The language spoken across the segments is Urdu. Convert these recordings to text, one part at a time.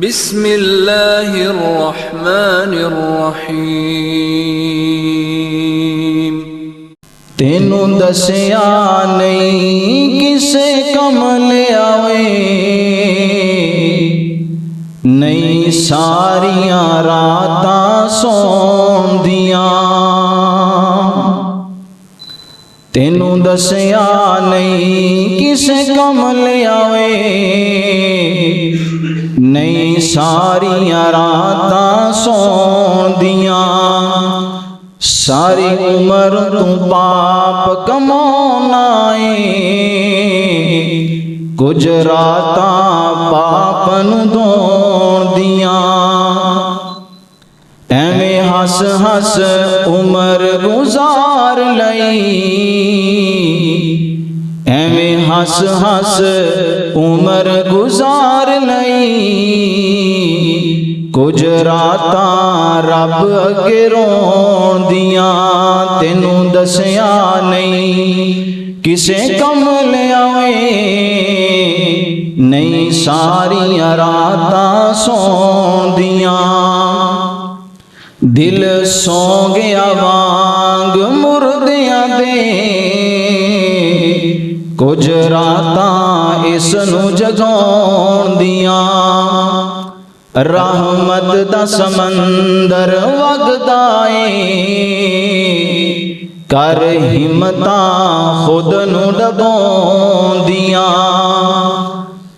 بسم اللہ الرحمن الرحیم۔ تینوں دسیا نہیں کسے کم لے آوے، نہیں ساریاں راتاں سون دیاں۔ تینوں دسیا نہیں کسے کم لے آوے، نہیں ساریاں راتاں سون دیاں۔ ساری عمر تو پاپ کمانا ہے، کچھ راتاں پاپ نو دون دیاں۔ ایویں ہس ہس عمر گزار لئی، ایویں ہس ہس عمر گزار لئی، کچھ راتاں رب اگے رون دیاں۔ تینوں دسیا نہیں کسے کم لے آوے، نہیں ساریاں راتاں سون دیاں۔ دل سو گیا وانگ مردیاں دے، کچھ راتاں اس نو جگون دیاں۔ رحمت دا سمندر وگدا اے، کر ہمتاں خود نو ڈبون دیاں۔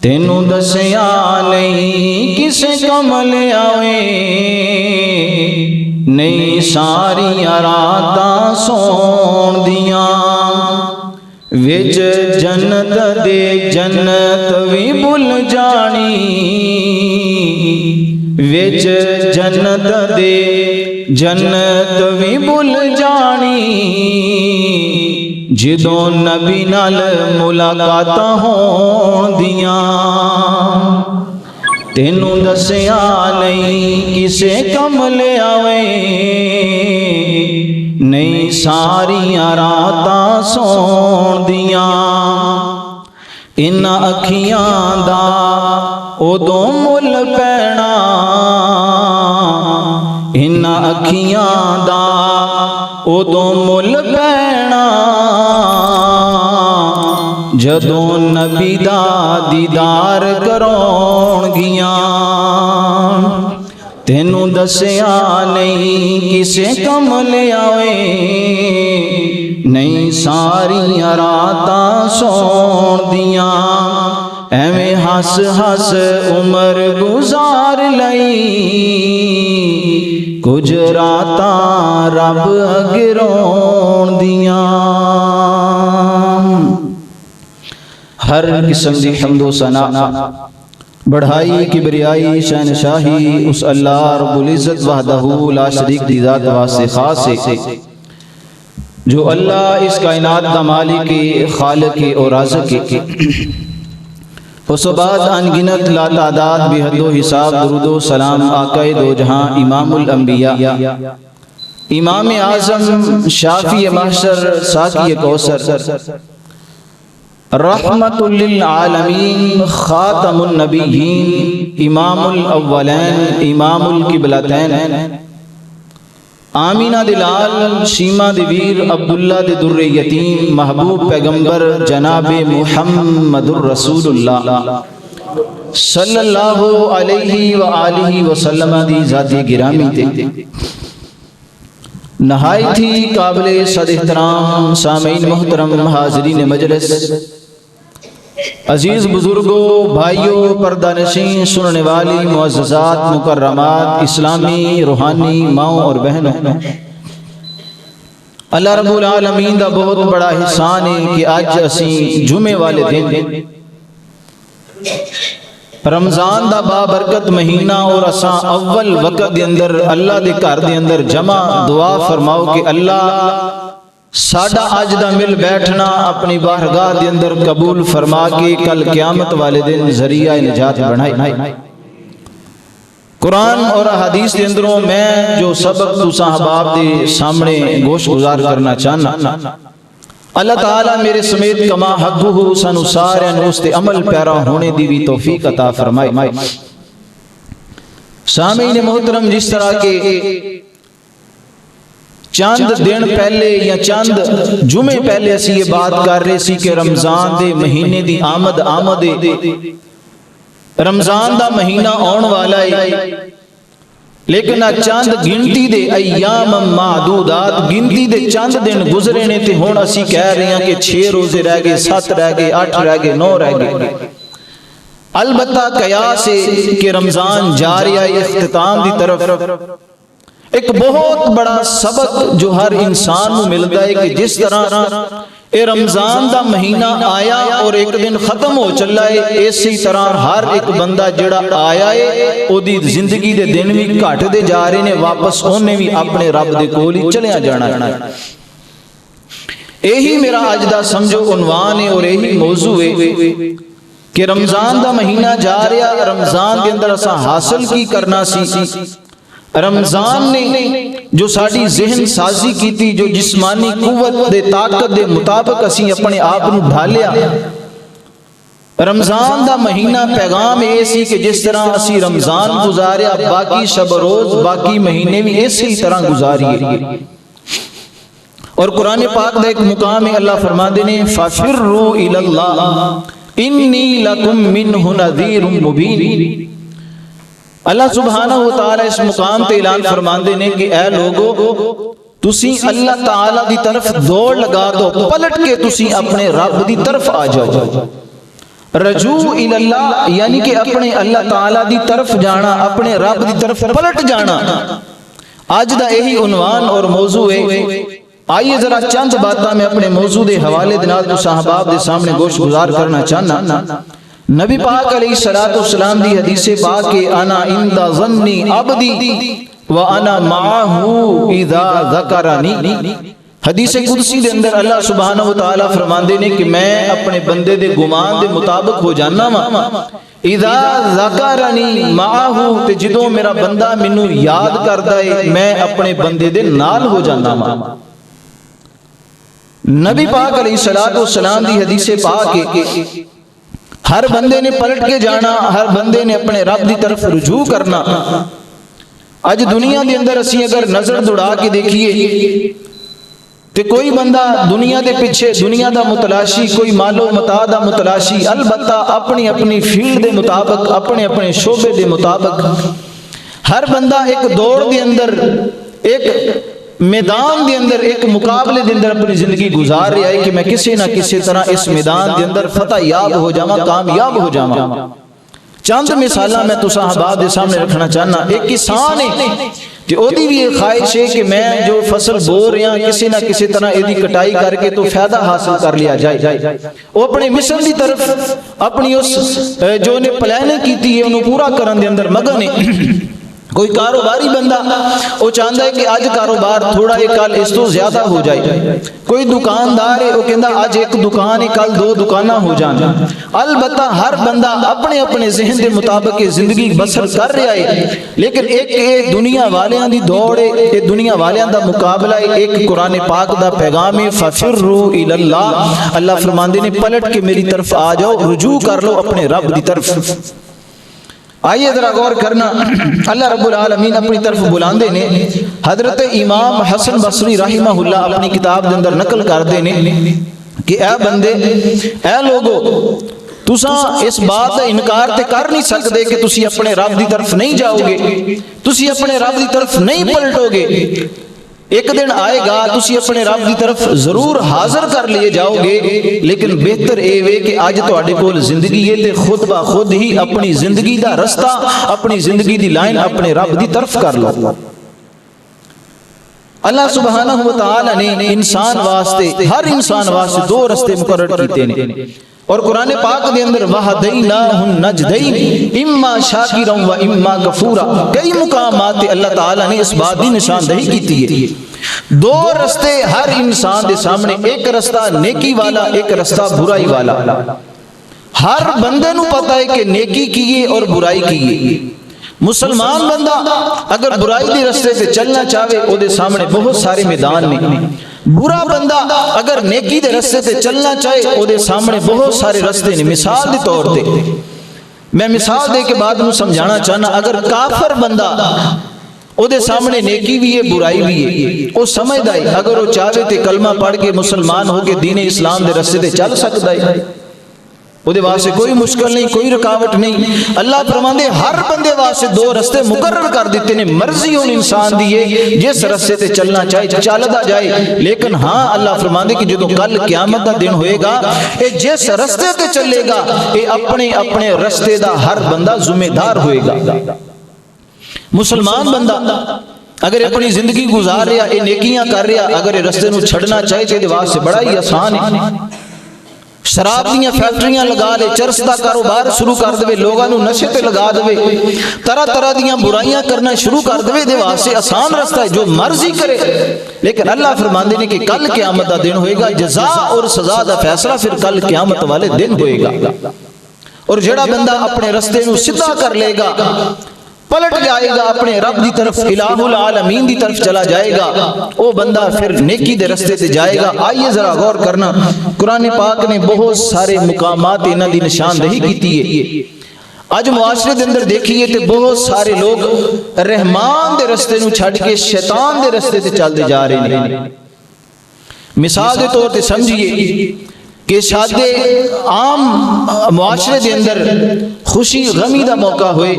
تینوں دسیا نہیں کسے کم لے آوے، نہیں ساریاں راتاں سون دیاں۔ وچ جنت دے جنت وی بھل جانی، وچ جنت دے جنت وی بھل جانی، جدوں نبی نال ملاقاتاں ہون دیاں۔ تینوں دسیا نہیں کسے کم لے آوے، نہیں ساریاں راتاں سون دیاں۔ انہاں اکھیاں دا اودوں مل پینا، انہاں اکھیاں دا اودوں مل پینا، جدوں نبی دا دیدار کرون گیاں۔ تینوں دسیا نہیں کسے کم لے آوے، نہیں ساریاں راتاں سون دیاں۔ ایویں ہس ہس عمر گزار لئی، کچھ راتاں رب اگے رون دیاں۔ ہر قسم دی حمد و ثنا، بڑھائی کبریائی شہنشاہی اس اللہ رب العزت وحدہ لا شریک دی ذات واسطے خاص ہے، جو اللہ اس کائنات دا مالک خالق اور رازق ہے۔ اس بعد انگنت لا تعداد بے حد و حساب درود و سلام آقا دو جہاں امام الانبیاء، امام اعظم، شافی محشر، ساقی کوثر، رحمت للعالمین، خاتم النبیین، امام الاولین، امام القبلتین، آمینہ دلال، شیمہ دویر، عبداللہ در یتیم، محبوب پیغمبر جناب محمد الرسول اللہ صلی اللہ علیہ وآلہ وسلم دی ذاتی گرامی تے نہائی تھی قابل صد احترام سامعین محترم، حاضرین مجلس، عزیز بزرگوں، بھائیوں، پردہ نشین، سننے والی معززات، مکرمات، اسلامی روحانی ماؤں اور بہنوں، اللہ رب العالمین دا بہت بڑا احسان ہے کہ آج اسی جمعے والے دن رمضان دا بابرکت مہینہ اور اساں اول وقت دے اندر اللہ دے گھر دے اندر جمع دعا فرماؤ کہ اللہ ساڈا اج دا مل بیٹھنا اپنی بارگاہ دے اندر قبول فرما کے کل قیامت والے دن ذریعہ نجات بنائے۔ قرآن اور حدیث دے اندروں میں جو سبق تو صحاباب دے سامنے گوش گزار کرنا چاہنا، اللہ تعالیٰ میرے سمیت کما حقہ سانو سارے نوست عمل پیرا ہونے دی بھی توفیق عطا فرمائے۔ سامعین محترم، جس طرح کے چند دن پہلے یا چند جمعے پہلے اسی یہ بات کر رہے سی کہ رمضان دے مہینے دی آمد رمضان دا مہینہ آن والا ہے، لیکن چند گنتی دے ایام معدودات، گنتی دے چند دن گزرے نے تے ہن اسی کہہ رہے ہیں کہ 6 روزے رہ گئے، 7 رہ گئے، 8 رہ گئے، 9 رہ گئے۔ البتہ قیاس ہے کہ رمضان جاریہ اختتام دی طرف ایک بہت بڑا سبق جو ہر انسان کو ملتا ہے کہ جس طرح اے رمضان دا مہینہ آیا اور ایک دن ختم ہو چلا ہے، اسی طرح ہر ایک بندہ جڑا آیا ہے او دی زندگی دے دن بھی گھٹ دے جا رہے نے، واپس اونے بھی اپنے رب دے کول ہی چلیا جانا ہے۔ یہی میرا اج دا سمجھو عنوان ہے اور یہی موضوع ہے کہ رمضان دا مہینہ جا رہا، رمضان کے اندر اساں حاصل کی کرنا سی۔ رمضان نے جو ساڑی ذہن سازی کی تھی، جو جسمانی قوت دے طاقت دے مطابق اسی اپنے آپ نو ڈھالیا۔ رمضان دا مہینہ پیغام ایسی کہ جس طرح اسی رمضان گزاریا، باقی شب روز باقی مہینے بھی اسی طرح گزاریے۔ اور قرآن پاک دا ایک مقام ہے، اللہ فرما دینے فَفِرُّوا إِلَى اللَّهِ إِنِّي لَكُمْ مِنْهُ نَذِيرٌ مُبِينٌ۔ اللہ سبحانہ وتعالی اس مقام تے اعلان فرمان دینے کہ اے لوگو تسی اللہ تعالی دی طرف دوڑ لگا دو، پلٹ کے تسی اپنے رب دی طرف آ جاؤ۔ رجوع الاللہ یعنی کہ اپنے اللہ تعالی دی طرف جانا، اپنے رب دی طرف پلٹ جانا۔ آج دا یہی عنوان اور موضوع ہے۔ آئیے ذرا چند باتاں میں اپنے موضوع دے حوالے دنال تو صحاباب دے سامنے گوش گزار کرنا چاہنا۔ نبی پاک علیہ السلام دی حدیث پاک کہ انا عند ظن عبدی وانا معه اذا ذکرنی، حدیث قدسی دے اندر اللہ سبحانہ وتعالی فرماندے نے کہ میں اپنے بندے دے گمان دے مطابق ہو جانا وا، اذا ذکرنی معه تے جدوں میرا بندہ مینوں یاد کردا ہے میں اپنے بندے دے نال ہو جانا وا۔ نبی پاک علیہ السلام دی حدیث پاک کہ ہر بندے نے پلٹ کے جانا، ہر بندے نے اپنے رب دی طرف رجوع کرنا۔ آج دنیا دے اندر اسی اگر نظر دوڑا کے دیکھیے تے کوئی بندہ دنیا دے پیچھے دنیا دا متلاشی، کوئی مال و متاع دا متلاشی، البتہ اپنی اپنی فیلڈ دے مطابق، اپنے اپنے شعبے دے مطابق ہر بندہ ایک دوڑ دے اندر، ایک میدان دے اندر، ایک مقابلے دے اندر اپنی زندگی گزار رہا ہے کہ میں کسی نہ کسی طرح اس میدان دے اندر فتح یاب ہو جاواں، کامیاب ہو جاواں۔ چند مثالاں میں تو صحابہ دے سامنے رکھنا چاہنا۔ ایک کسان ہے کہ او دی بھی ایک خواہش ہے کہ میں جو فصل بو رہا ہوں کسی نہ کسی طرح ایدی کٹائی کر کے تو فائدہ حاصل کر لیا جائے۔ وہ اپنے مشن دی طرف اپنی اس جو نے پلاننگ کیتی ہے انہوں پورا کرن دے اندر مگن ہے۔ کوئی کاروباری بندہ وہ چاہتا ہے کہ آج کاروبار تھوڑا ہے کل اس تو زیادہ ہو جائے۔ کوئی دکاندار ہے وہ کہتا آج ایک دکان ہے کل 2 دکانہ ہو جانا۔ البتہ ہر بندہ اپنے اپنے ذہن دے مطابق زندگی بسر کر رہا ہے، لیکن ایک دنیا والیاں دی دوڑ ہے، ایک دنیا والیاں دا مقابلہ ہے۔ ایک قرآن پاک دا پیغام ہے فَفِرُّوا إِلَى اللَّهِ، اللہ فرماندے نے پلٹ کے میری طرف آ جاؤ، رجوع کر لو اپنے رب دی طرف۔ آئیے ذرا غور کرنا، اللہ رب العالمین اپنی طرف بلاندے نے۔ حضرت امام حسن بصری رحمہ اللہ اپنی کتاب دے اندر نقل کر دینے کہ اے بندے، اے لوگو، تساں اس بات انکار تے کر نہیں سکتے کہ تسی اپنے رب دی طرف نہیں جاؤ گے، تسی اپنے رب دی طرف نہیں پلٹو گے۔ ایک دن آئے گا تسی اپنے رب دی طرف ضرور حاضر کر لیے جاؤ گے، لیکن بہتر اے وے کہ آج تواڈے کول زندگی ہے تے خود بخود ہی اپنی زندگی دا رستہ، اپنی زندگی دی لائن اپنے رب دی طرف کر لو۔ اللہ سبحانہ وتعالی نے انسان واسطے، ہر انسان واسطے 2 رستے مقرر کیتے ہیں، اور قرآن پاک دے اندر وَهَدَيْنَاهُ النَّجْدَيْنِ اِمَّا شَاكِرًا وَإِمَّا كَفُورًا، کئی مقامات اللہ تعالیٰ نے اس بات دی نشاندہی کیتی ہے۔ 2 رستے ہر انسان دے سامنے، ایک رستہ نیکی والا، ایک رستہ برائی والا۔ ہر بندے نو پتہ ہے کہ نیکی کیے اور برائی کیے۔ مسلمان بندہ اگر برائی دی رستے سے چلنا چاہے او دے سامنے بہت سارے میدان نے، برا بندہ اگر نیکی دے رستے سے چلنا چاہے او دے سامنے بہت سارے رستے نے۔ مثال دے طور تے میں مثال دے کے بعد میں سمجھانا چاہنا، اگر کافر بندہ او دے سامنے نیکی بھی ہے برائی بھی ہے، وہ سمجھدا ہے اگر وہ چاہے تے کلمہ پڑھ کے مسلمان ہو کے دین اسلام دے رستے تے چل سکتا ہے، وہ دے واسطے کوئی مشکل نہیں، کوئی رکاوٹ نہیں۔ اللہ فرماندے ہر بندے واسطے دو رستے مقرر کر دیتے نے، مرضی ان انسان دی ہے جس رستے تے چلنا چاہے چلدا جائے، لیکن ہاں اللہ فرماندے کہ جدوں کل قیامت دا دن ہوئے گا، اے جس رستے تے چلے گا اے اپنے اپنے رستے دا ہر بندہ ذمہ دار ہوئے گا۔ مسلمان بندہ اگر اپنی زندگی گزار رہا، اے نیکیاں کر رہا، اگر اے رستے نو چھڑنا چاہے تے دے واسطے بڑا ہی آسان ہے۔ شراب دیاں فیکٹریاں لگا لے، چرس دا کاروبار شروع کر دے، لوگاں نو نشے تے لگا دے، طرح طرح دیاں برائیاں کرنا شروع کر دے، دے واسطے آسان رستہ ہے، جو مرضی کرے۔ لیکن اللہ فرماندے نے کہ کل قیامت دا دن ہوئے گا، جزا اور سزا دا فیصلہ پھر کل قیامت والے دن ہوئے گا، اور جڑا بندہ اپنے رستے نو سیدھا کر لے گا، پلٹ جائے گا اپنے رب دی طرف، الہ العالمین دی طرف چلا جائے گا، وہ بندہ پھر نیکی دے رستے تے جائے گا۔ آئیے ذرا غور کرنا، قرآن پاک نے بہت سارے مقامات انہاں دی نشاندہی کیتی ہے۔ آج معاشرے دے اندر دیکھیے تے بہت سارے لوگ رحمان دے رستے نو چھڑ کے شیطان دے رستے تے چلتے جا رہے ہیں۔ مثال دے طور تے سمجھیے کہ شادی عام معاشرے دے اندر خوشی غمی دا موقع ہوئے،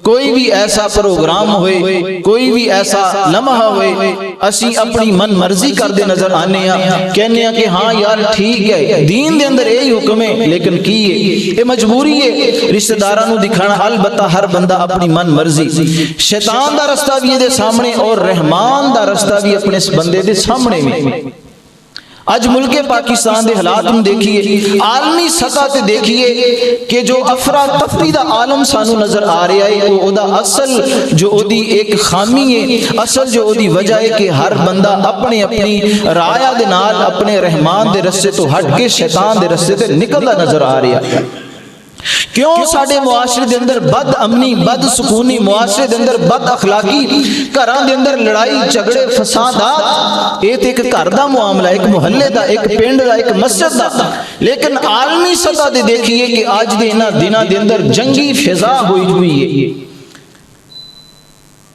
کوئی بھی ایسا پروگرام ہوئے، کوئی بھی ایسا لمحہ ہوئے، اسی اپنی من مرضی کر دے نظر آنے ہیں، کہنے ہیں کہ ہاں یار ٹھیک ہے، دین دے اندر یہی حکم ہے، لیکن کی ہے یہ مجبوری ہے رشتہ داراں نو دکھانا۔ البتہ ہر بندہ اپنی من مرضی، شیطان دا رستہ بھی دے سامنے اور رحمان دا رستہ بھی اپنے اس بندے دے سامنے میں۔ آج ملک پاکستان دے حالات میں دیکھیے، عالمی سطح تے دیکھیے کہ جو افراتفری دا عالم سانو نظر آ رہا ہے، وہ دا اصل جو دی ایک خامی ہے، اصل جو دی وجہ ہے کہ ہر بندہ اپنی اپنی رایا دے نال اپنے رحمان دے رستے تو ہٹ کے شیطان دے رستے تے نکلدا نظر آ رہا ہے۔ کیوں ساڈے معاشرے دے اندر بد امنی، بد سکونی، معاشرے دے اندر بد اخلاقی، گھراں دے اندر لڑائی جھگڑے فسادات، یہ تے ایک گھر دا معاملہ، ایک محلے دا، ایک پنڈ دا، ایک مسجد دا، لیکن عالمی سطح تے دیکھیے کہ آج دے انہاں دناں دے اندر جنگی فضا ہوئی ہے۔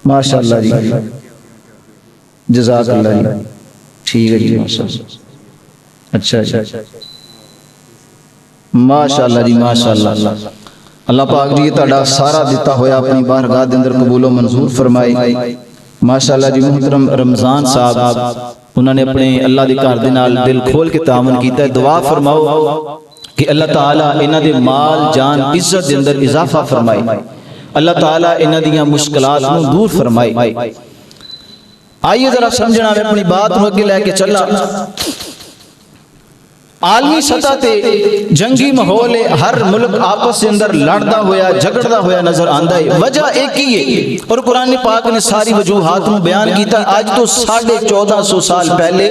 ماشاءاللہ جی، جزاک اللہ جی، ٹھیک ہے جی، ماشاءاللہ، اچھا اچھا، ماشاءاللہ جی، ماشاءاللہ۔ اللہ پاک جی تہاڈا سارا دتا ہویا اپنی بارگاہ دے اندر قبول و منظور فرمائے۔ ماشاءاللہ جی، محترم رمضان صاحب انہوں نے اپنے اللہ دے گھر دے نال دل کھول کے تعاون کیتا ہے۔ دعا فرماؤ کہ اللہ تعالیٰ انہاں دے مال جان عزت دے اندر اضافہ فرمائے، اللہ تعالیٰ انہاں دیاں مشکلات نو دور فرمائے۔ آئیے ذرا سمجھنا، میں اپنی بات نو اگے لے کے چلا۔ عالمی سطح تے جنگی ماحول ہے، ہر ملک آپس کے اندر لڑدا ہویا جھگڑدا ہویا نظر آندا ہے، وجہ ایک ہی ہے، اور قرآن پاک نے ساری وجوہات کو بیان کیتا۔ آج تو 1450 سال پہلے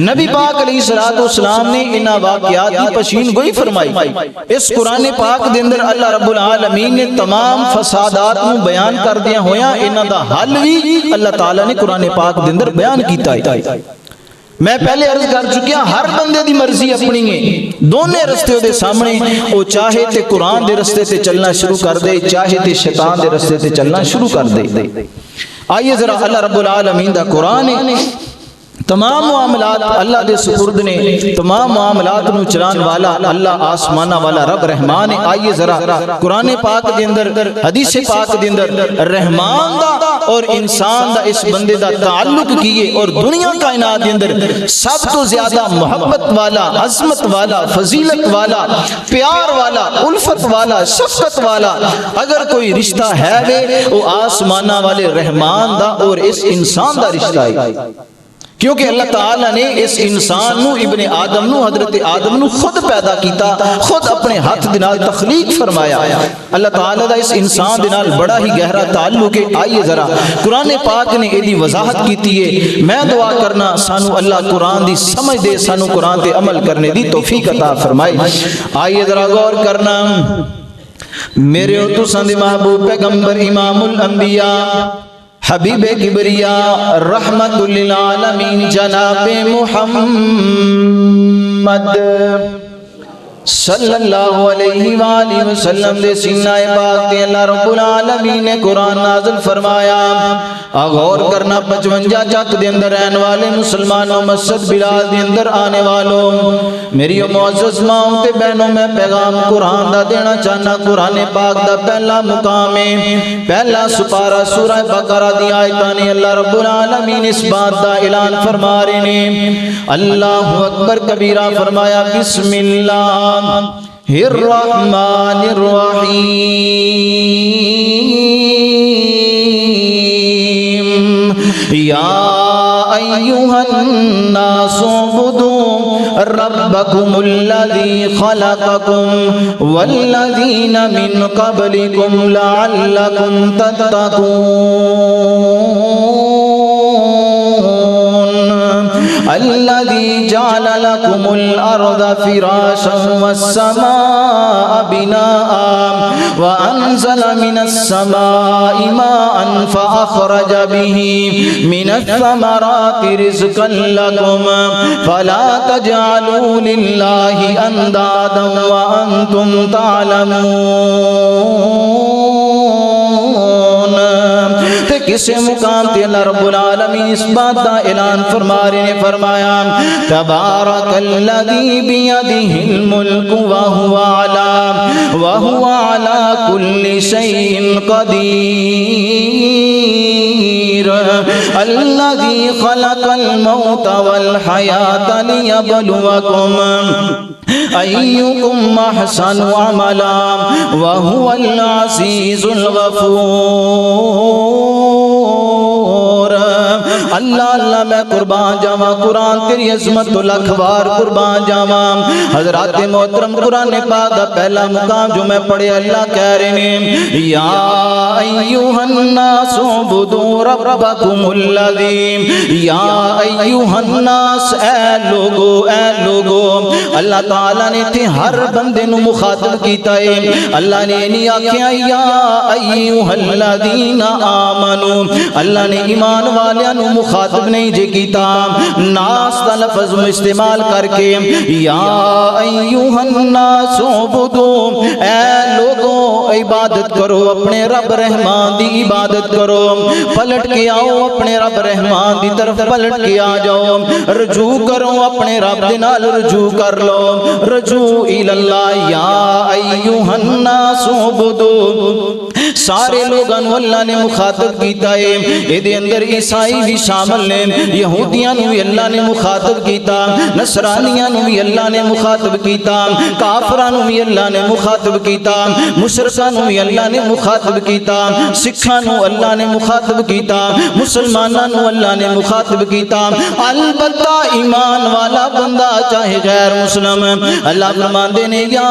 نبی پاک علیہ الصلوۃ والسلام نے انہاں واقعات کی پیشین گوئی فرمائی۔ اس قرآن پاک دے اندر اللہ رب العالمین نے تمام فسادات کو بیان کر دیا ہویا، انہاں دا حل بھی اللہ تعالیٰ نے قرآن پاک دے اندر بیان کیتا ہے۔ میں پہلے عرض کر چکیا، ہر بندے دی مرضی اپنی ہے، دونے رستے دے سامنے، وہ چاہے تے قرآن دے رستے تے چلنا شروع کر دے، چاہے تے شیطان دے رستے تے چلنا شروع کر دے۔ آئیے ذرا اللہ رب العالمین دا قرآن ہے، تمام معاملات اللہ دے سپرد نے، تمام معاملات نو چلان والا اللہ آسمانہ والا رب رحمان ہے۔ آئیے ذرا قرآن پاک دے اندر، حدیث پاک دے اندر رحمان دا اور انسان دا اس بندے دا تعلق کیے، اور دنیا کائنات دے اندر سب تو زیادہ محبت والا، عظمت والا، فضیلت والا، پیار والا، الفت والا، شفقت والا اگر کوئی رشتہ ہے وہ آسمانہ والے رحمان دا اور اس انسان دا رشتہ ہے، کیونکہ اللہ تعالیٰ نے اس انسان نو، ابن آدم نو، حضرت آدم نو خود پیدا کیتا، خود اپنے ہاتھ دنال تخلیق فرمایا۔ اللہ تعالیٰ دا اس انسان دنال بڑا ہی گہرا تعلق ہے۔ آئیے ذرا قرآن پاک نے ایدی وضاحت کیتی ہے۔ میں دعا کرنا سانو اللہ قرآن دی سمجھ دے، سانو قرآن تے عمل کرنے دی توفیق عطا فرمائے۔ آئیے ذرا غور کرنا، میرے اور تساں دے محبوب پیغمبر امام الانبیاء حبیب کبریا رحمت للعالمین جناب محمد صلی اللہ علیہ وآلہ وسلم دے سینہ پاک تے اللہ رب العالمین نے قرآن نازل فرمایا۔ غور کرنا 55 چک دے اندر رہن والے مسلمانوں، مسجد بلال دے اندر آنے والوں، میری معزز ماؤں تے بہنوں، میں پیغام قرآن دا دینا چاہنا۔ قرآن پاک دا پہلا مقام ہے، پہلا سپارہ سورہ بقرہ دی آیتاں نے اللہ رب العالمین اس بات دا اعلان فرما رہے ہیں۔ اللہ اکبر کبیرہ فرمایا، بسم اللہ الرحمن الرحیم، یا ایہا الناس اعبدوا ربکم الذی خلقکم والذین من قبلکم لعلکم تتقون، الذي جعل لكم الأرض فراشا والسماء بناء وأنزل من السماء ماء فأخرج به من الثمرات رزقا لكم فلا تجعلوا لله أندادا وأنتم تعلمون۔ کسی مقام تے اللہ رب العالمین اس بات دا اعلان فرما رہے نے، فرمایا تبارک الذی بیدہ الملک وہو علی کل شیء قدیر، الذی خلق الموت والحیاة لیبلوکم ایکم احسن عملا وہو العزیز الغفور۔ اللہ اللہ میں قربان جاواں، قرآن تیری عظمت تو لکھ بار قربان جاواں۔ حضرات محترم، قرآن پاک دا پہلا مقام جو میں پڑھے، اللہ کہہ رہے ہیں یا ایھا الناس اعبدوا ربکم الذی، یا ایھا الناس، اے لوگو، اللہ تعالیٰ نے تے ہر بندے نو مخاطب کیتا ہے۔ اللہ نے نہیں آکھیا یا ایھا الذین آمنو، اللہ نے ایمان والیاں نو مخاطب نہیں جے کیتا، ناس دا لفظ استعمال کر کے یا ایھا الناس اعبدوا، اے لوگو عبادت کرو، اپنے رب رحمان دی عبادت کرو، پلٹ کے آؤ اپنے رب رحمان دی طرف، پلٹ کے آ جاؤ، رجوع کرو اپنے رب دے نال، رجوع کر لو، رجوع الاللہ، یا ایھا الناس اعبدوا۔ سارے لوگوں اللہ نے مخاطب کیتا ہے، اے دے اندر عیسائی بھی شامل نے، یہودیاں نو بھی اللہ نے مخاطب کیتا، نصرانیاں نو بھی اللہ نے مخاطب کیتا، کافراں نو بھی اللہ نے مخاطب کیتا، مشرکاں نو بھی اللہ نے مخاطب کیتا، سکھاں نو اللہ نے مخاطب کیتا، مسلماناں نو اللہ نے مخاطب کیتا، البتہ ایمان والا بندہ چاہے غیر مسلم، اللہ فرماندے نے یا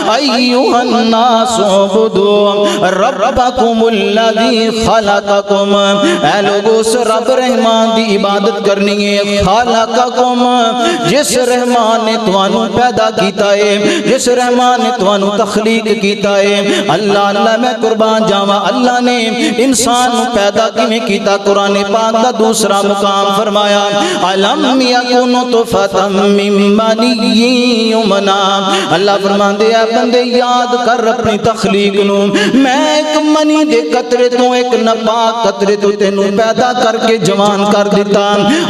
ایھا الناس اعبدوا ربکم الذی خلقکم، اے لوگو اس رب رحمان دی عبادت کرنی ہے، خلقکم، جس رحمان نے تانوں پیدا کیتا ہے، جس رحمان نے تانوں تخلیق کیتا ہے۔ اللہ اللہ میں قربان جاواں، اللہ نے انسان نو پیدا کیویں کیتا؟ قرآن پاک دا دوسرا مقام فرمایا الم یکن نطفۃ من منی یمنا، اللہ فرماندے اے بندے یاد کر اپنی تخلیق نو، میں ایک منی دے قطرے تو، ایک ناپاک قطرے تو تینوں پیدا کر کے جوان کر دیتا،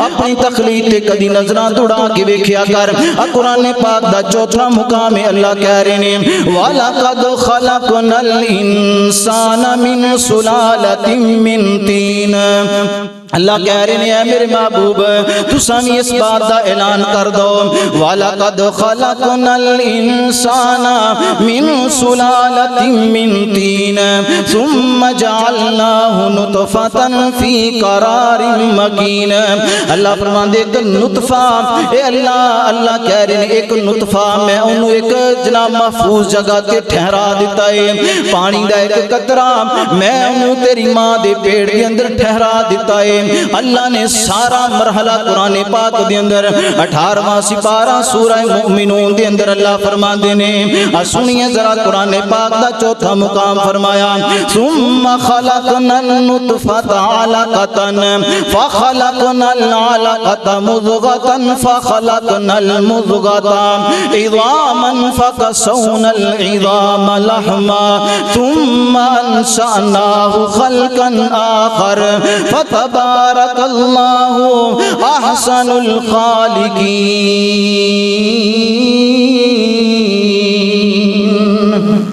اپنی تخلیق تے کدی نظراں دوڑا کے ویکھیا کر۔ قرآن پاک دا چوتھا مقام ہے، اللہ کہہ رہے ہیں وَلَقَدْ خَلَقْنَا الْإِنسَانَ مِنْ سُلَالَةٍ مِّن طِينٍ، اللہ کہہ رہے ہیں اے میرے محبوب تساں بھی اس بات دا اعلان کر دو، وَلَقَدْ خَلَقْنَا الْإِنسَانَ مِنْ سُلَالَةٍ مِّن طِينٍ ثُمَّ جَعَلْنَاهُ نُطْفَةً فِي قَرَارٍ مَّكِينٍ۔ اللہ فرماندے ایک نطفہ، اے اللہ کہہ رہے ہیں ایک نطفہ میں انہوں ایک جناب محفوظ جگہ تے ٹھہرا دیتا ہے، پانی دا ایک قطرہ میں انہوں تیری ماں دے پیڑ کے اندر ٹھہرا دیتا ہے، اللہ نے سارا مرحلہ قرآن پاک دے اندر 18واں سپارہ سورہ مومنون دے اندر اللہ فرماندے نے سنیے ذرا قرآن پاک دا چوتھا مقام فرمایا ثم خلقنا النطفة علقة فخلقنا العلقة مضغة فخلقنا المضغة عظاما فكسونا العظام لحما ثم أنشأناه خلقا آخر فتبارك الله أحسن الخالقين۔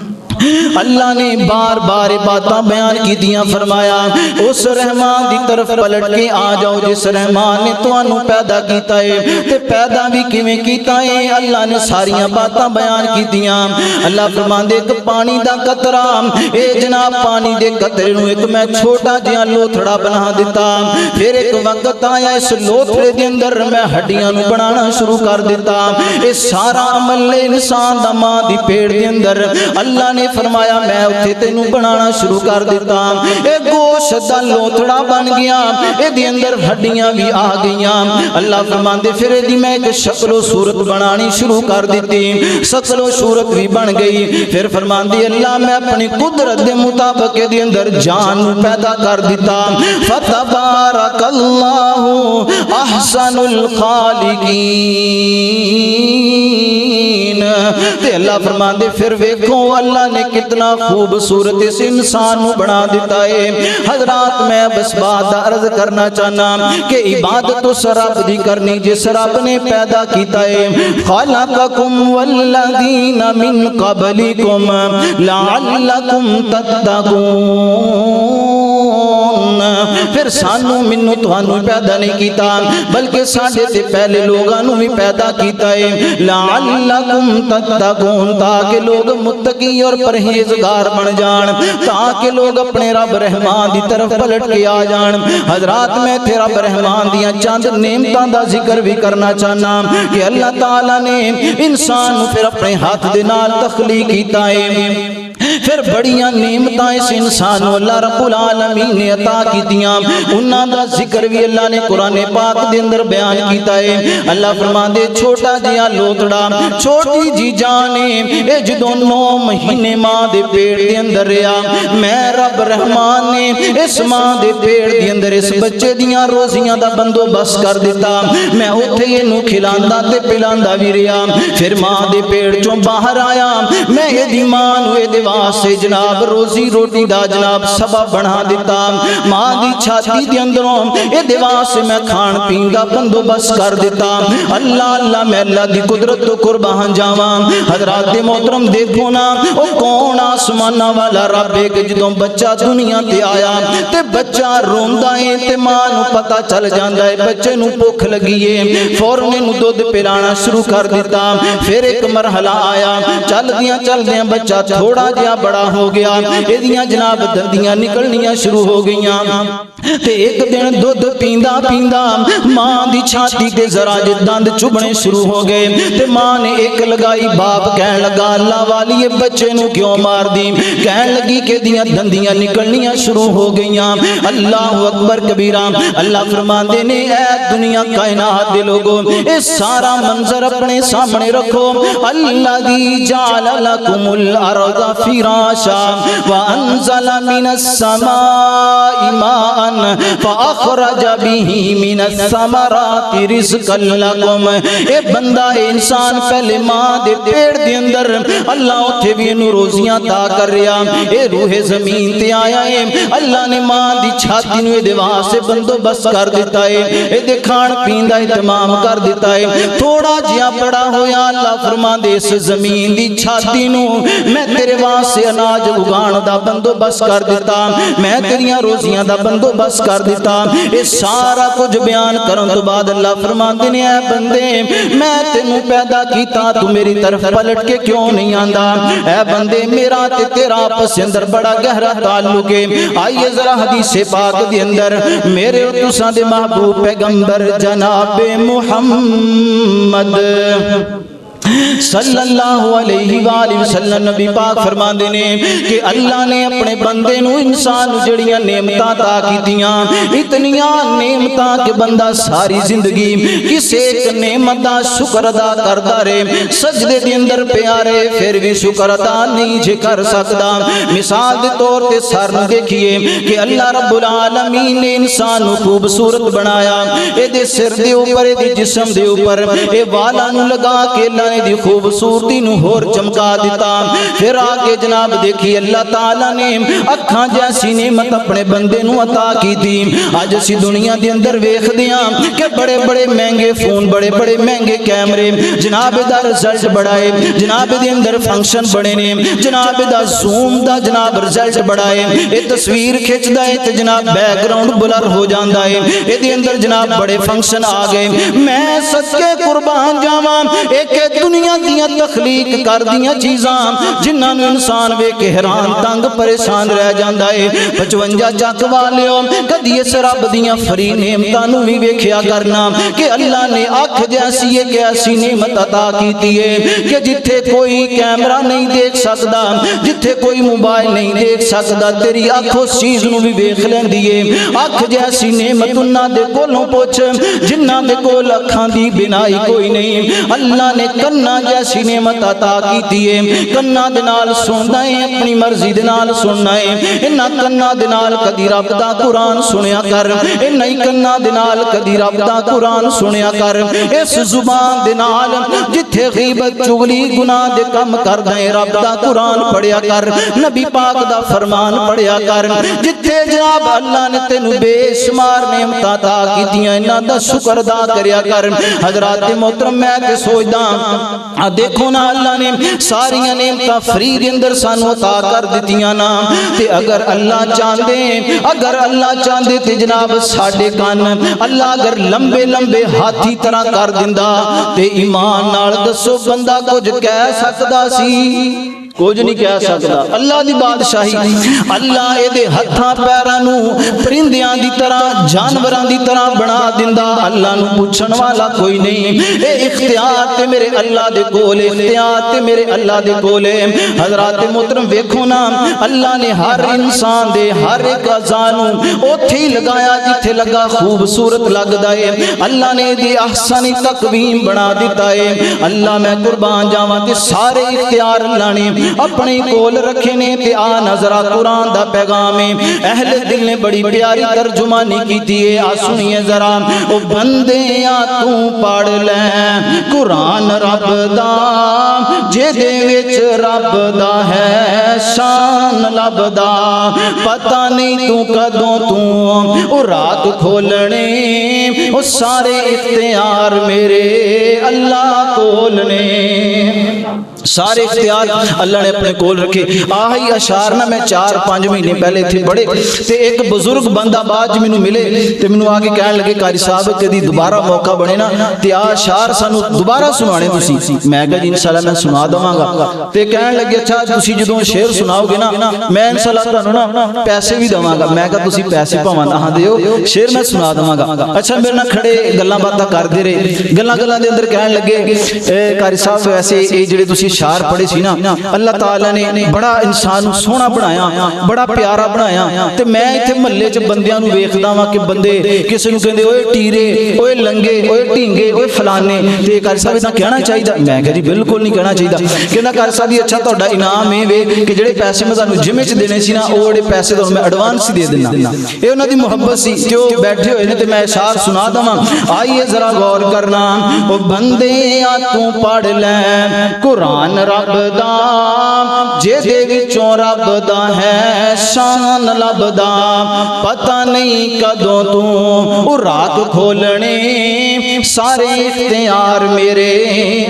اللہ نے بار بار باتاں بیان کی دیاں فرمایا اس رحمان دی طرف پلٹ کے آ جاؤ جس رحمان نے تانوں پیدا کیتا ہے تے پیدا بھی کیویں کیتا ہے اللہ نے ساریاں باتاں بیان کی دیاں۔ اللہ فرماندے ایک پانی دا قطرہ اے جناب پانی دے قطرے نوں ایک میں چھوٹا جہا لوتھڑا بنا دیتا پھر ایک وقت آیا اس لوتھڑے دے اندر میں ہڈیاں نوں بنانا شروع کر دیتا اے سارا عمل انسان دا ماں دی پیٹ دے اندر اللہ نے فرمایا میں اتھے تینوں بنانا شروع کر دیتا اے گوشت دا لوتھڑا بن گیا اے دی اندر ہڈیاں بھی آ گئیاں۔ اللہ فرماندے پھر دی میں ایک شکل و صورت بنانی شروع کر دیتی شکل و صورت بھی بن گئی پھر فرماندے اللہ میں اپنی قدرت دے مطابق دی اندر جان پیدا کر دیتا فتبارک اللہ احسن الخالقین۔ تے اللہ فرماندے پھر ویکھو اللہ نے کتنا خوبصورت اس انسان کو بنا دیتا ہے۔ حضرات میں بس بات عرض کرنا چاہنا کہ عبادت اس رب دی کرنی جس رب نے پیدا کیتا ہے خلقکم والذین من قبلکم لعلکم تتقون۔ پھر سانو منو تانوں پیدا نہیں کیتا بلکہ ساڈے تے پہلے لوگاں نوں بھی پیدا کیتا ہے لعلکم تتقون تاکہ لوگ متقی اور پرہیزگار بن جان تاکہ لوگ اپنے رب رحمان دی طرف پلٹ کے آ جان۔ حضرات میں تھے رب رحمان دیاں چند نعمتاں دا ذکر بھی کرنا چاہنا کہ اللہ تعالیٰ نے انسان پھر اپنے ہاتھ دے نال تخلیق کیتا ہے پھر بڑیاں نعمتاں اس انسان کو اللہ رب العالمین نے عطا کی دیاں انہاں دا ذکر بھی اللہ نے قرآن پاک دے اندر بیان کیتا ہے۔ اللہ فرماندے چھوٹا جہا لوتڑا چھوٹی جی جانے اے جدوں 9 مہینے ماں دے پیٹ دے اندر رہیا میں رب رحمان نے اس ماں دے پیٹ دے اندر اس بچے دیاں روزیاں دا بندوبست کر دیتا میں اوتھے اینوں کھلاندا تے پلاندا بھی رہیا پھر ماں دے پیٹ چوں باہر آیا میں ایدی ماں نوں اے دے واسطے جناب روزی روٹی دا جناب سبب بنا دیتا ماں دی چھاتی دے اندروں اے دے واسطے میں کھان پین دا بندوبست کر دیتا۔ اللہ اللہ میں اللہ دی قدرت تو قربان جاواں۔ حضرات محترم دیکھو نا او کون آسماناں والا رب ہے کہ جدوں بچہ دنیا تے آیا تے بچہ روندا ہے تے ماں نوں پتہ چل جاندا ہے بچے نوں بھوک لگی ہے فوراً نوں دودھ پلانا شروع کر دیتا پھر ایک مرحلہ آیا چل دیاں بچہ تھوڑا جہا بڑا ہو گیا ایدیاں جناب دندیاں نکلنیاں شروع ہو گئیاں تے ایک دن دودھ پیندا پیندا ماں دی چھاتی تے ذرا جے دند چبھنے شروع ہو گئے تے ماں نے ایک لگائی باپ کہن لگا اللہ والی بچے نوں کیوں مار دی کہن لگی کہ دیاں دندیاں نکلنیاں شروع ہو گئیاں۔ اللہ اکبر کبیرہ اللہ فرماندے نے اے دنیا کائنات دے لوگوں اے سارا منظر اپنے سامنے رکھو الذی جعل لکم الارض فراشا وانزل من السماء ماء فاخرج به من الثمرات رزقا لکم۔ اے بندہ اے انسان پہلے ماں دے پیڑ دے اندر اللہ اتھے بھی انہوں روزیاں تا کر رہا اے روح زمین تے آیا ہے اللہ نے ماں دی چھاتی نوے دے واسطے بندوبست کر دیتا ہے اے دے کھان پین دا اہتمام کر دیتا ہے تھوڑا جہا بڑا ہویا اللہ فرمان دے اس زمین دی چھاتی نو میں تیرے واسطے اناج اگان دا بندوبست کر دیتا میں تیریاں روزیاں دا بندوبست کر دیتا اے سارا کچھ بیان کرن تو بعد اللہ فرمان دے نے اے بندے میں تینوں پیدا کیتا تو میری طرف پلٹ کے کیوں نہیں آندا اے بندے میرا تے تیرا آپس اندر بڑا گہرا تعلق ہے۔ آئیے ذرا حدیث پاک دے اندر میرے اور تساں دے محبوب پیغمبر جناب محمد صلی اللہ علیہ وآلہ وسلم نبی پاک فرماندے نے کہ اللہ نے اپنے بندے نو انسان نو جڑیاں نعمتاں عطا کیتیاں اتنیاں نعمتاں کہ بندہ ساری زندگی کسے ایک نعمت دا شکر ادا کردا رہے سجدے دے اندر پیارے پھر بھی شکر ادا نہیں جے کر سکدا مثال دے طور تے سر نو دیکھیے کہ اللہ رب العالمین نے انسان نو خوبصورت بنایا اے دے سر دے اوپر اے دے جسم دے اوپر اے والا نو لگا کے اللہ نے دی خوبصورتی نو ہور چمکا دیتا پھر آگے جناب دیکھی اللہ تعالیٰ نے اکھاں جیسی نعمت اپنے بندے نو عطا کی تھی آج اسی دنیا دے اندر ویکھ دیاں کہ بڑے بڑے مہنگے فون بڑے بڑے مہنگے کیمرے جناب دا رزلٹ بڑھائے جناب دے اندر فنکشن بڑے نے جناب دا زوم دا جناب رزلٹ بڑھائے اے تصویر کھچ دا ہے جناب بیک گراؤنڈ بلر ہو جاندا ہے اے دے اندر جناب بڑے فنکشن آ گئے میں صدقے قربان جاواں ایک دنیا دیاں تخلیق کر دیاں چیزاں جنہاں نو انسان وے کے حیران تنگ پریشان رہ جاندا ہے 55 چک والیو کدی اس رب دیاں فری نعمتاں نو وی ویکھیا کرنا کہ اللہ نے اکھ جیسی ایک ایسی نعمت عطا کیتی ہے کہ جتھے کوئی کیمرہ نہیں دیکھ سکدا جتھے کوئی موبائل نہیں دیکھ سکدا تیری اکھ اس چیز نو بھی ویکھ لیندی ہے اکھ جیسی نعمت انہاں دے کولوں پوچھ جنہاں دے کول اکھاں دی بنائی کوئی نہیں اللہ نے کناں جیسی نعمت عطا کیتی ہے کناں دے نال سندا ہے اپنی مرضی دے نال سننا ہے انہاں کناں دے نال کدی رب دا قرآن سنیا کر انہاں کناں دے نال کدی رب دا قرآن سنیا کر اس زبان دے نال جتھے غیبت چغلی گناہ دے کم کردا ہے رب دا قرآن پڑھیا کر نبی پاک دا فرمان پڑھیا کر جتھے جناب اللہ نے تینو بے شمار نعمتاں عطا کیتیاں انہاں دا شکر ادا کریا کر حضرات محترم میں تے سوچدا دیکھو نا اللہ نے ساری نعمتاں فری دے اندر سانو عطا کر دتیاں نا تے اگر اللہ چاہندے تے جناب ساڈے کان اللہ اگر لمبے لمبے ہاتھی طرح کر دیندا تے ایمان نال دسو بندہ کچھ کہہ سکدا سی کچھ نہیں کہہ سکتا اللہ دی بادشاہی اللہ اے دے ہتھاں پیراں نو پرندیاں دی طرح جانوراں دی طرح بنا دیندا اللہ نو پوچھن والا کوئی نہیں اے اختیار تے میرے اللہ دے کول اختیار تے میرے اللہ دے کول حضرات محترم ویکھو نا اللہ نے ہر انسان دے ہر ایک اعضاء نو اوتھے ہی لگایا جتھے لگا خوبصورت لگدا ہے اللہ نے دی احسن تقویم بنا دیتا ہے اللہ میں قربان جاواں تے سارے اختیار اللہ نے اپنے کول رکھے نے تے آ نظرہ قرآن دا پیغام اہل دل نے بڑی پیاری ترجمانی کیتی ہے آ سنیے ذرا او بندیاں تو پڑھ لیں قرآن رب دا جے دے وچ رب دا ہے شان لبدا پتہ نہیں تو کدوں تو او رات کھولنے او سارے اختیار میرے اللہ کول نے سارے اختیار اللہ نے اپنے کول رکھے آہی اشعار نہ میں 4-5 مہینے پہلے تھے بڑے تے ایک بزرگ بندہ باج مینوں ملے تے مینوں آگے کہنے لگے قاری صاحب کدی دوبارہ موقع بنے نا تے آ اشعار سانو دوبارہ سنانے تسی میں کہا جی انشاءاللہ میں سنا دواں گا تے کہنے لگے اچھا تسی جدوں شعر سناؤ گے نا میں انشاءاللہ تانوں نا پیسے بھی دواں گا میں کہا تسی پیسے پاواں نہ دیو شعر میں سنا دواں گا اچھا میرے نال کھڑے گلاں باتاں کردے رہے گلاں دے اندر کہنے لگے قاری صاحب ویسے اے جڑے تسی اشعار پڑھے سی نا اللہ تعالیٰ نے بڑا انسان سونا بنایا بڑا پیارا بنایا تے میں ایتھے محلے چ بندیاں نو ویکھدا واں کہ بندے کسے نو کہندے اوئے ٹیرے اوئے لنگے اوئے ٹینگے اوئے فلانے تے قاری صاحب اتنا کہنا چاہیدا میں کہا جی بالکل نہیں کہنا چاہیدا کہنا قاری صاحب جی اچھا تہاڈا انعام اے وے کہ جڑے پیسے میں تانوں جمعے چ دینے سی نا او جڑے پیسے تانوں میں ایڈوانس دے دینا اے انہاں دی محبت سی کہ او بیٹھے ہوئے نے تے میں اشعار سنا دواں آئیے ذرا غور کرنا او بندیاں تو پڑھ لیں قرآن رب دا جے دے وچوں رب دا ہے شان لبدا پتہ نہیں کدوں تو رات کھولنے سارے اختیار میرے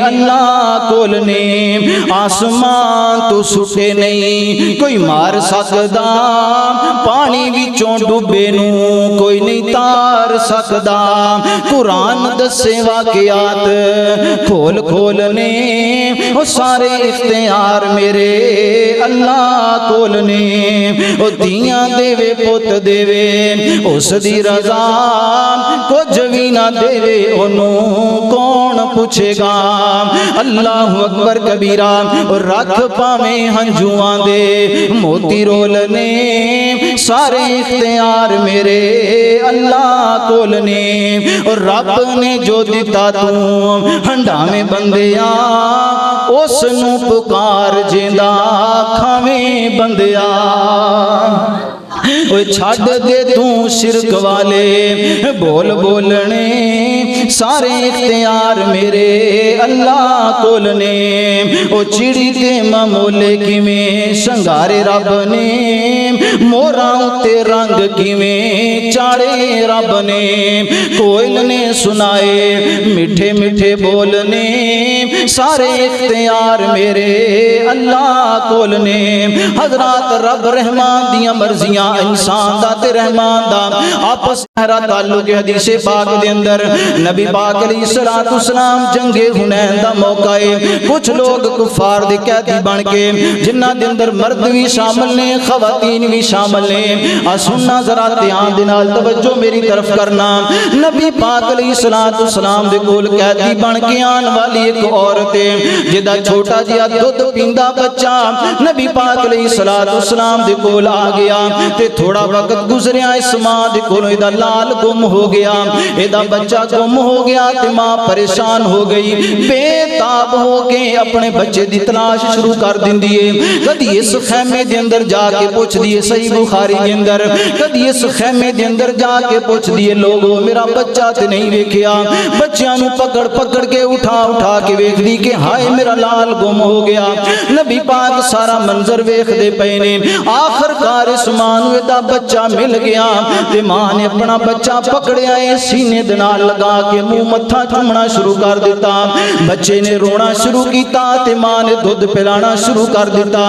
اللہ کول نے آسمان تو سٹے نہیں کوئی مار سکدا پانی وچوں ڈوبے نو کوئی نہیں تار سکدا قرآن دسے واقعات کھول کھولنے وہ سارے اختیار میرے اللہ کول نے او دھیاں دیوے پت دیوے اس دی رضا کچھ بھی نہ دیوے انہوں کون پوچھے گا اللہ اکبر کبیرہ رکھ پاویں ہنجوان دے موتی رولنے سارے اختیار میرے اللہ کول نے رب نے جو دیتا تو ہنڈا میں بندیا اس نو پکار جیندہ کھاویں بندیا چھڑ دے تو شرک والے بول بولنے سارے اختیار میرے اللہ کول نے او چڑی تے مامولے کیویں شنگارے رب نے موراں تے رنگ کیویں چاڑے رب نے کوئل نے سنائے میٹھے میٹھے بولنے سارے اختیار میرے اللہ کول نے حضرات رب رحمان دیاں مرضیاں انسان دا تے رحمان دا آپس گہرا تعلق حدیث پاک دے اندر نبی پاک علیہ السلام جنگ حنین دا موقع ہے کچھ لوگ کفار دے قیدی بن کے جنہ دے اندر مرد بھی شامل نے خواتین بھی شامل نے سننا ذرا دھیان دے نال توجہ میری طرف کرنا نبی پاک علیہ السلام دے کول قیدی بن کے آن والی ایک عورت ہے جدا چھوٹا جہا دودھ پیندا بچہ نبی پاک علیہ السلام دے کول آ گیا تے تھوڑا وقت گزریا اس ماں دے کولوں ایدا لال گم ہو گیا ایدا بچہ گم ہو گیا تے ماں پریشان ہو گئی بے تاب ہو کے اپنے بچے دی تلاش شروع کر دیندی ہے کدی اس خیمے دے اندر جا کے پوچھ دیے صحیح بخاری دے اندر کدی اس خیمے دے اندر جا کے پوچھ دیے لوگوں میرا بچہ تے نہیں ویکھیا بچیاں نو پکڑ پکڑ کے اٹھا کے ویکھ دی کہ ہائے میرا لال گم ہو گیا نبی پاک سارا منظر ویکھ دے پئے نے آخر کار اس ماں نو ایدا بچہ مل گیا تے ماں نے اپنا بچہ پکڑیا ہے سینے دے نال لگا کے منہ متھا چومنا شروع کر دیتا بچے نے رونا شروع کیتا تے ماں نے دودھ پلانا شروع کر دیتا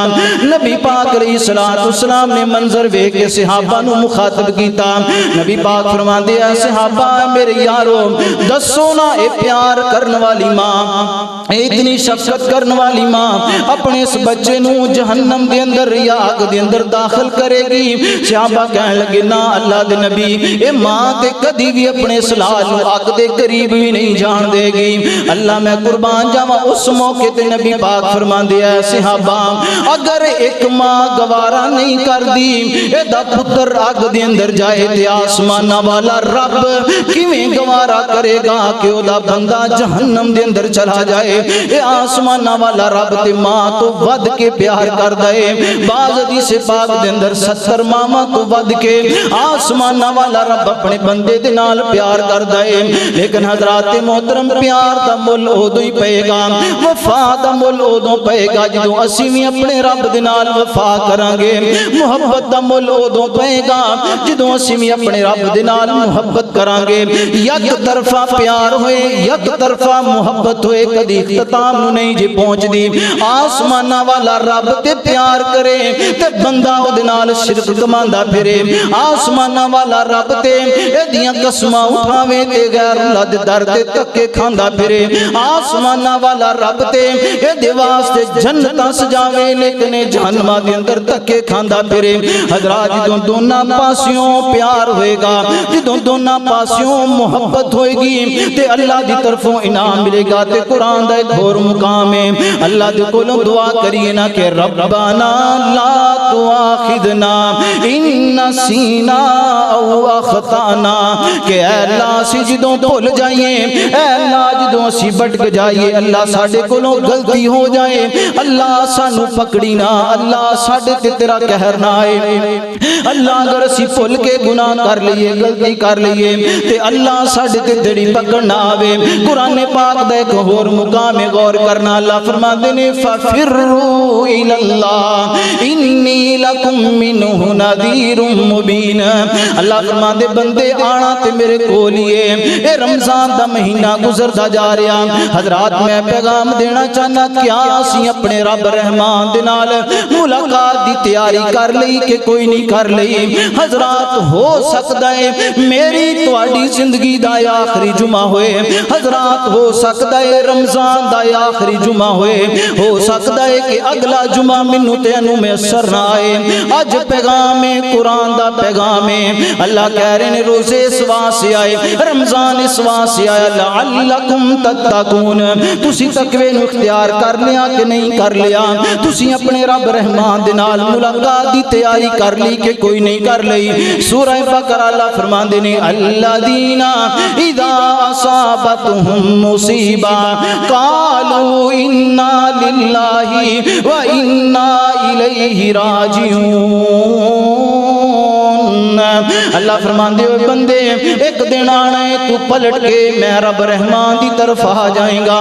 نبی پاک علیہ السلام نے منظر ویکھ کے صحابہ نو مخاطب کیتا نبی پاک فرماندے ہیں صحابہ میرے یارو دسو نا اے پیار کرن والی ماں اتنی شفقت کرن والی ماں اپنے اس بچے نو جہنم دے اندر یا آگ دے اندر داخل کرے گی صحابہ کہنے لگے نا اللہ دے نبی اے ماں تے کدی بھی اپنے سلال نو آگ دے قریب بھی نہیں جان دے گی اللہ میں قربان جاواں اس موقع تے نبی پاک فرماندے ہیں صحابہ اگر ایک ماں گوارا نہیں کر دی اے دا پتر آگ دے اندر جائے تے آسمانہ والا رب کیویں گوارا کرے گا کہ او دا بندہ جہنم دے اندر چلا جائے اے آسمانہ والا رب تے ماں تو ود کے پیار کر دے بعض حدیث پاک دے اندر 70 ماما تو ود کے آسمانہ والا رب اپنے بندے دے نال پیار کر دے لیکن حضرات محترم پیار دا مل ادوں ہی پئے گا وفا دا مل ادوں پئے گا جدوں اسی بھی اپنے رب دے نال وفا کران گے محبت دا مل ادوں پئے گا جدوں اسی بھی اپنے رب دے نال محبت کران گے یک طرفہ پیار ہوئے یک طرفہ محبت ہوئے کدی اختتام نو نہیں جی پہنچ دی آسمانہ والا رب تے پیار کرے تے بندہ او دے نال شرک کماندا پھرے آسمانہ والا رب تے ایدیاں قسماں اٹھاوے تے غیر اللہ دے در تے تکے کھاندا پھرے آسمانہ والا رب تے ایدے واسطے جنتاں سجاوے لیکن جہنماں دے اندر تکے کھاندا پھرے حضرات جدوں دونوں پاسیوں پیار ہوئے گا جدوں دونوں پاسیوں محبت ہوئے گی تے اللہ دی طرفوں انعام ملے گا تے قرآن دا ایک اور مقام ہے اللہ دے کولوں دعا کریے نا کہ ربنا لا تؤاخذنا ان نسینا او اخطانا کہ اے اللہ اسی جدوں بھول جائیے اے اللہ جدوں اسی بھٹک جائیے اللہ ساڈے کولوں غلطی ہو جائے اللہ سانو پکڑی نہ اللہ ساڈے تے تیرا قہر نہ آئے اللہ اگر اسی بھول کے گناہ کر لئیے غلطی کر لئیے تے اللہ ساڈے تے تیری پکڑ نہ آوے قرآن پاک دا ایک اور مقام غور کرنا اللہ فرماندے نے فَفِرُّوا إِلَى اللَّهِ إِنِّي لَكُمْ مِنْهُ نَذِيرٌ نذیر مبین۔ اللہ فرماندے بندے آنا تے میرے کول ہی ہے، اے رمضان دا مہینہ گزردا جا رہا، حضرات میں پیغام دینا چاہنا کیا اسی اپنے رب رحمان دے نال ملاقات دی تیاری کر لئی کہ کوئی نہیں کر لئی؟ حضرات ہو سکتا ہے میری تواڈی زندگی دا آخری جمعہ ہوئے، حضرات ہو سکتا ہے رمضان دا آخری جمعہ ہوئے، ہو سکتا ہے کہ اگلا جمعہ منو تے انو میسر نہ آئے۔ اج پیغام قرآن دا پیغام ہے، اللہ کہہ رہے ہیں روزے اس واسطے آئے، رمضان اس واسطے آیا لعلکم تتقون، تسی تقوی نو اختیار کر لیا کہ نہیں کر لیا؟ تسی اپنے رب رحمان دے نال ملاقات دی تیاری کر لی کہ کوئی نہیں کر لئی؟ سورہ بقرہ اللہ فرماندے نے الذین اذا اصابتهم مصیبہ قالوا انا للہ و انا الیہ راجعون۔ اللہ فرماندے ہوئے بندے ایک دن آنا ہے تو پلٹ کے میں رب رحمان دی طرف آ جائیں گا،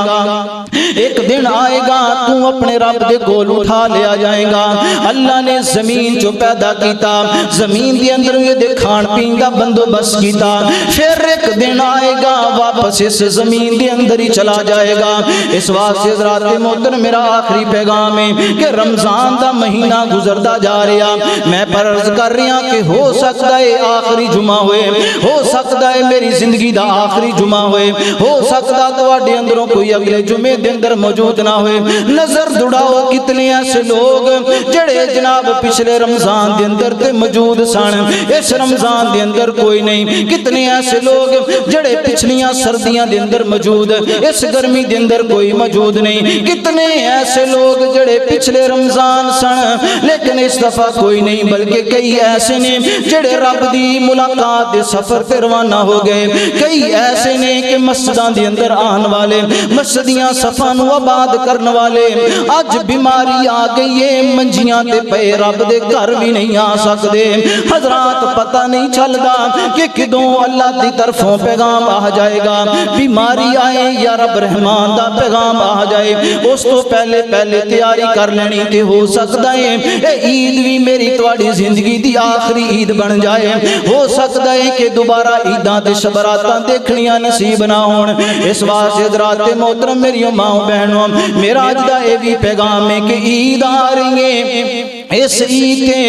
ایک دن آئے گا تو اپنے رب دے کول اٹھا لیا جائے گا۔ اللہ نے زمین جو پیدا کیتا، زمین دے اندر یہ دے کھان پین دا بندوبست کیتا، پھر ایک دن آئے گا واپس اس زمین دے اندر ہی چلا جائے گا۔ اس واسطے حضرات محترم میرا آخری پیغام ہے کہ رمضان دا مہینہ گزردا جا رہا، میں فرض کر رہا کہ ہو سکتا ہے آخری جمعہ ہوئے، ہو سکتا ہے میری زندگی دا آخری جمعہ ہوئے، ہو سکتا تواڈے اندروں کوئی اگلے جمعے دے اندر موجود نہ ہوئے۔ نظر دوڑاؤ کتنے ایسے لوگ جڑے جناب پچھلے رمضان دے اندر تے موجود سن، اس رمضان دے اندر کوئی نہیں۔ کتنے ایسے لوگ جڑے پچھلیاں سردیاں دے اندر موجود، اس گرمی دے اندر کوئی موجود نہیں۔ کتنے ایسے لوگ جڑے پچھلے رمضان سن لیکن اس دفعہ کوئی نہیں، بلکہ کئی ایسے نے جڑے رب دی ملاقات دے سفر تے روانہ ہو گئے، کئی ایسے نے کہ مسجداں دے اندر آن والے، مسجدیاں صفاں نو آباد کرن والے، اج بیماری آ گئی ہے منجیاں تے پے رب دے گھر بھی نہیں آ سکدے۔ حضرات پتہ نہیں چلدا کہ کدوں اللہ دی طرفوں پیغام آ جائے گا، بیماری آئے یا رب رحمان دا پیغام آ جائے، اس تو پہلے تیاری کر لینی تے ہو سکتا ہے اے عید بھی میری تواڈی زندگی دی آخری عید بن جائے، ہو سکتا ہے کہ دوبارہ عیداں تے شبراتاں دیکھنیاں نصیب نہ ہون۔ اس واسطے حضرات محترم میری ماں بہنوں میرا اج دا اے بھی پیغام ہے کہ عید آ رہی ہے، اس عید تے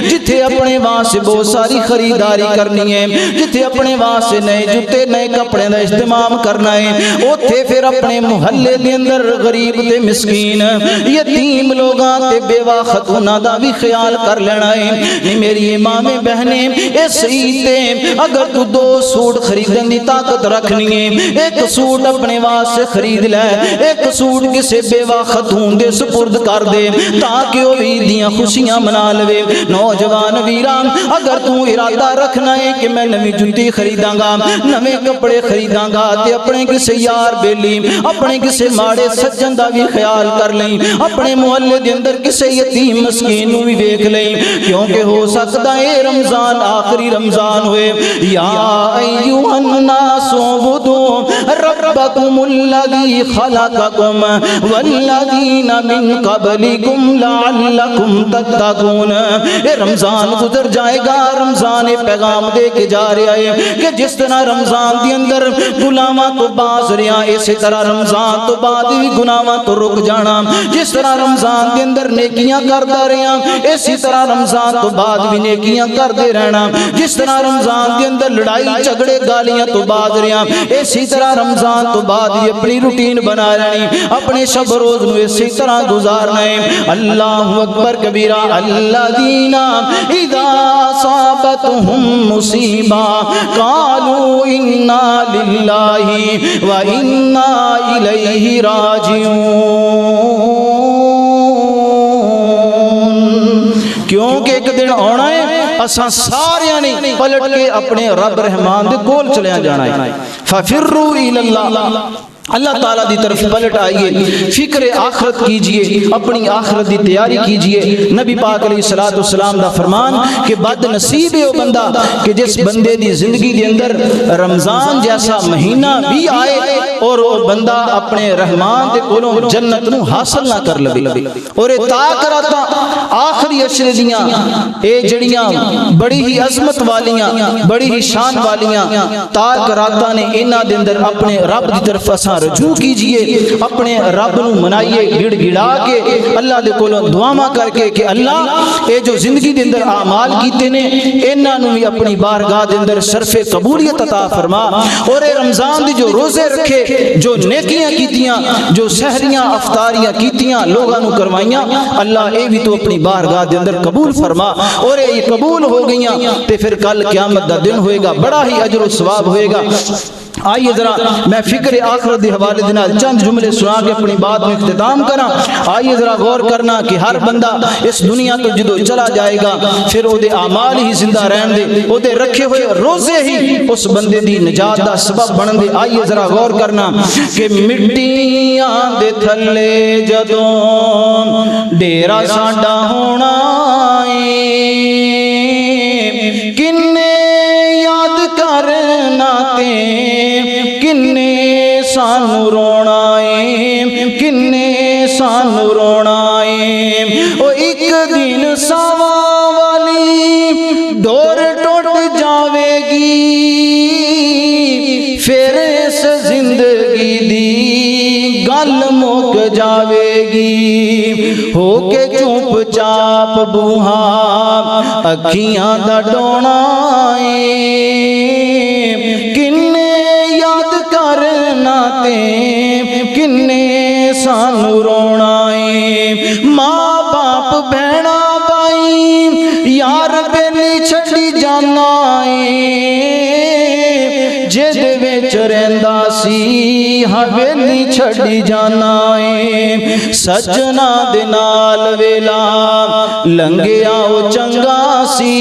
جتھے اپنے واسطے بہت ساری خریداری کرنی ہے، جتھے اپنے واسطے نئے جوتے نئے کپڑے دا اہتمام کرنا ہے، اوتھے پھر اپنے محلے دے اندر غریب تے مسکین یتیم لوگاں تے بیوہ خاتوناں دا بھی خیال کر لینا ہے۔ نہیں میری امام بہنیں اس عید تے اگر تو 2 سوٹ خریدن دی طاقت رکھنی ہے، ایک سوٹ اپنے واسطے خرید لے، ایک سوٹ کسے بیوہ خاتون دے سپرد کر دے تاکہ وہ عید دیاں خوشیاں منا لوے۔ نوجوان ویران اگر تو ارادہ رکھنا ہے کہ میں نویں جُتی خریداں گا، نویں کپڑے خریداں گا تے اپنے کسے یار بیلی اپنے کسے ماڑے سجن دا بھی خیال کر لیں، اپنے محلے دے اندر کسے یتیم مسکین نو بھی دیکھ لیں، کیونکہ ہو سکتا ہے رمضان آخری رمضان ہوئے۔ یا ایھا الناس اعبدوا ربکم الذی خلقکم والذین من قبلکم لعلکم تتقون۔ اے رمضان گزر جائے گا، رمضان پیغام دے کے جا رہا ہے کہ جس طرح رمضان دی اندر گناہاں تو باز رہا، اسی طرح رمضان تو بعد بھی گناہاں تو رک جانا، جس طرح رمضان دے اندر نیکیاں کردا رہیا اسی طرح رمضان تو بعد بھی نیکیاں کردے رہنا، جس طرح رمضان دے اندر لڑائی جھگڑے گالیاں تو باز رہیا اسی طرح رمضان تو بعد بھی اپنی روٹین بنا رہنی، اپنے شب روز نو اسی طرح گزارنا ہے۔ اللہ اکبر کبیرہ۔ الذین اذا اصابتهم مصیبہ قالوا انا للہ و انا الیہ راجعون۔ کیونکہ ایک دن آنا ہے اساں سارے نے پلٹ کے اپنے رب رحمان دے کول چلے جانا ہے۔ ففروا الی اللہ، اللہ تعالیٰ دی طرف پلٹ آئیے، فکر آخرت کیجئے، اپنی آخرت دی تیاری کیجئے۔ نبی پاک علیہ السلام دا فرمان کہ بد نصیب ہے وہ بندہ کہ جس بندے دی زندگی دے اندر رمضان جیسا مہینہ بھی آئے اور وہ بندہ اپنے رحمان دے کولوں جنت نو حاصل نہ کر لے، اور تا کراتا آخری آخری اشرے دیاں اے جڑیاں بڑی ہی عظمت والیاں بڑی ہی شان والیاں تاک راتاں نے انہاں دے اندر اپنے رب دی طرف اساں رجوع کیجئے، اپنے رب نو منائیے گڑ گڑا کے اللہ دے کولوں دعاواں کر کے کہ اللہ اے جو زندگی دے اندر اعمال کیتے نے انہاں نو بھی اپنی بارگاہ دے اندر شرف قبولیت عطا فرما، اور اے رمضان دی جو روزے رکھے، جو نیکیاں کیتیاں، جو سحریاں افطاریاں کیتیاں لوگاں نو کروائیاں، اللہ اے بھی تو اپنی بارگاہ دے اندر قبول فرما، اور اے قبول ہو گئیاں تے پھر کل قیامت دا دن ہوئے گا، بڑا ہی اجر و ثواب ہوئے گا۔ آئیے ذرا میں فکر آخرت دے حوالے دینا چند جملے سنا کے اپنی بات میں اختتام کرا۔ آئیے ذرا غور کرنا کہ ہر بندہ اس دنیا تو جدو چلا جائے گا پھر او دے اعمال ہی زندہ رہن دے، او دے رکھے ہوئے روزے ہی اس بندے دی نجات دا سبب بن دے۔ آئیے ذرا غور کرنا کہ مٹیاں دے تھلے جدوں ڈیرا ساڈا ہونا کنے یاد کرنا تے کنے سانو رونا ہے، کنے سانو رونا ہے، او ایک دن ساواں والی ڈور ٹوٹ جاوے گی، پھر اس زندگی دی گل مک جاوے گی، ہو کے چوپ چاپ بوہا اکھیاں دا ڈونا ہے، کنے یاد کرنا تے کنے سانو رونا ہے، ماں باپ بہنا بائی یار بیلی چھڑی جانا ہے، جد وچ رہندا سی حویلی چھڑی جانا ہے، سجنا دے نال ویلا لنگیا او چنگا سی،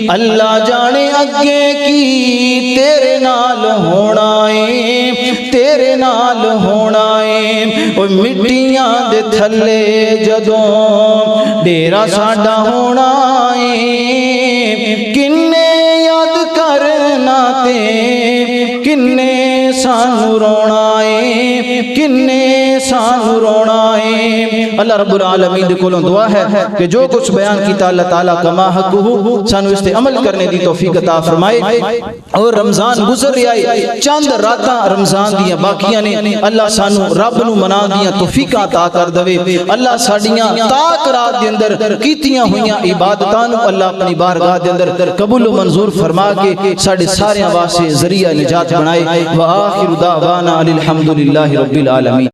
اللہ جانے اگے کی تیرے نال ہونا ہے، تیرے نال ہونا ہے، او مٹیاں دے تھلے جدوں ڈیرا ساڈا ہونا ہے، کنے یاد کرنا تے کنے سانو رونا ہے، کنے سانو رونا ہے۔ اللہ رب العالمین دے کولوں دعا ہے کہ جو کچھ بیان کیتا اللہ تعالیٰ کما حقہ سانو اس تے عمل کرنے دی توفیق عطا فرمائے، اور رمضان گزر رہا ہے، چند راتاں رمضان دیاں باقیاں نے، اللہ سانو رب نو منا دیاں توفیق عطا کر دے، اللہ ساڈیاں تاک رات دے اندر کیتیاں ہویاں عبادتاں نو اللہ اپنی بارگاہ دے اندر قبول و منظور فرما کے ساڈے سارے واسطے ذریعہ نجات بنائے۔ وآخر دعوانا الحمدللہ رب العالمین۔